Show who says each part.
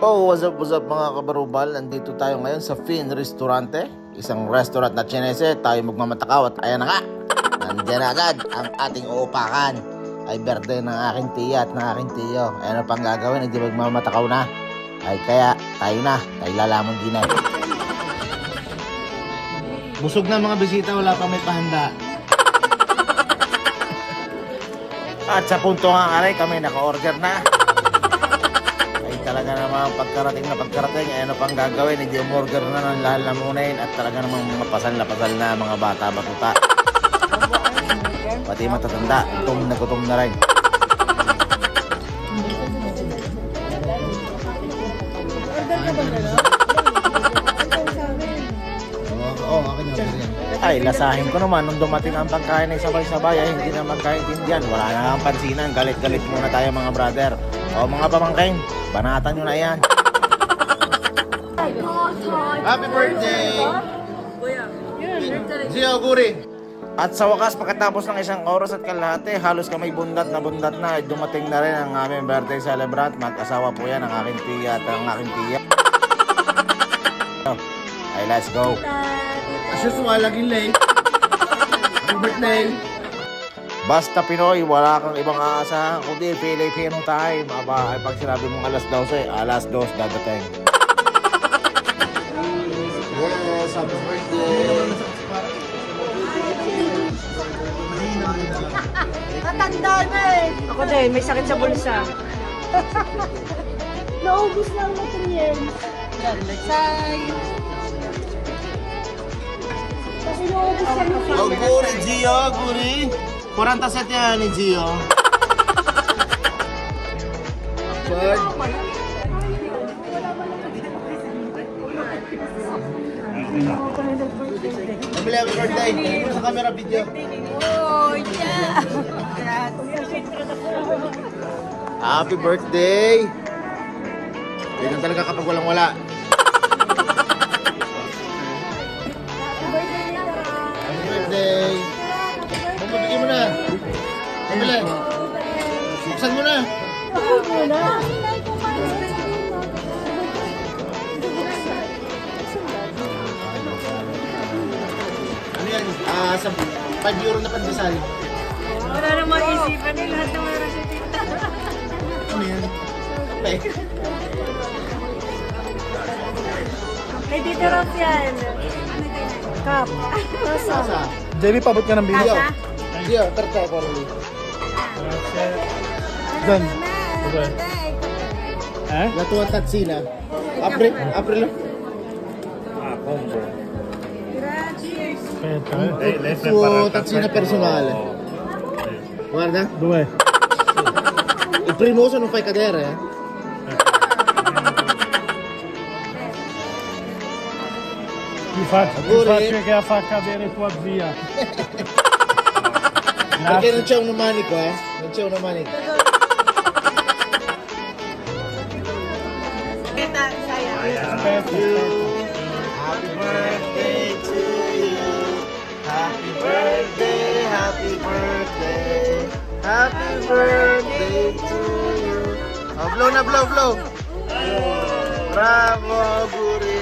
Speaker 1: Oh, what's up mga kabarubal? Nandito tayo ngayon sa Fin Restaurante, isang restaurant na Chinese. Tayo magmamatakaw at ayan na nga, nandiyan na agad ang ating uupakan. Ay birthday ng aking tiya at ng aking tiyo. Ayan na pang gagawin, hindi magmamatakaw na. Ay kaya tayo lalamon din na. Busog na mga bisita, wala pa may pahanda. At sa punto nga aray, kami naka-order na. Talaga namang pagkarating, ano pang gagawin, hindi umorder na ng lalamunin at talaga namang mga pasal na mga bata batuta. Pati matatanda, gutom na rin. Oo, akin na yan. Ay, lasahin ko naman nung dumating ang pagkain ay sabay-sabay ay hindi na magkaintindihan. Wala na ang pansinan, galit-galit muna tayo mga brother. O mga pamangkin, banatan nyo na yan. Happy birthday! Gio Guri! At sa wakas, pagkatapos ng isang oras at kalahati, halos kamay bundat na, dumating na rin ang aming birthday celebrant. Mag-asawa po yan, ang aking tiya at ang aking tiya. Ay, let's go! As usual, laging late. Happy birthday! Basta Pinoy, wala kang ibang aasahan kundi Filipino time. Aba, ay pag sinabi mong alas 12 dadating. Yes, happy birthday!
Speaker 2: Matanda na eh!
Speaker 3: Ako din, may sakit sa bulsa.
Speaker 2: Naubos lang na 3 years. Kasi naubos lang na 3 years.
Speaker 1: Oh, Guri, Gio, Guri! 47 yan ni Gio. Bird. Family, happy birthday. Tingnan mo sa camera video.
Speaker 2: Oh, yeah!
Speaker 1: Happy birthday! Ganyan talaga kapag walang wala. Happy birthday! Bumabigay mo na! Pabili! Buksan mo na! Ano yan? Sa 5 euro na pandesal.
Speaker 3: Wala na maisipan eh, lahat na meron siya tita.
Speaker 1: Ano yan? Kape?
Speaker 3: May dito rock yan. Cup.
Speaker 1: Sasa?
Speaker 4: JB, pabot ka ng video.
Speaker 1: Gio, tarta ko rin.
Speaker 4: Done. Eh?
Speaker 1: La tua tazzina. Aprilo.
Speaker 4: Aspetta,
Speaker 1: Il suo tazzina personale. Guarda.
Speaker 4: Dov'è?
Speaker 1: Il primo uso non fai cadere, eh?
Speaker 4: Ti faccio che fa cadere tua zia.
Speaker 1: Perché non c'è un manico, eh? Non c'è un manico.
Speaker 4: Aspetta.
Speaker 1: Happy birthday to you. Happy birthday, happy birthday. Happy birthday to you. Oh, blow na, blow. Bravo, Guri.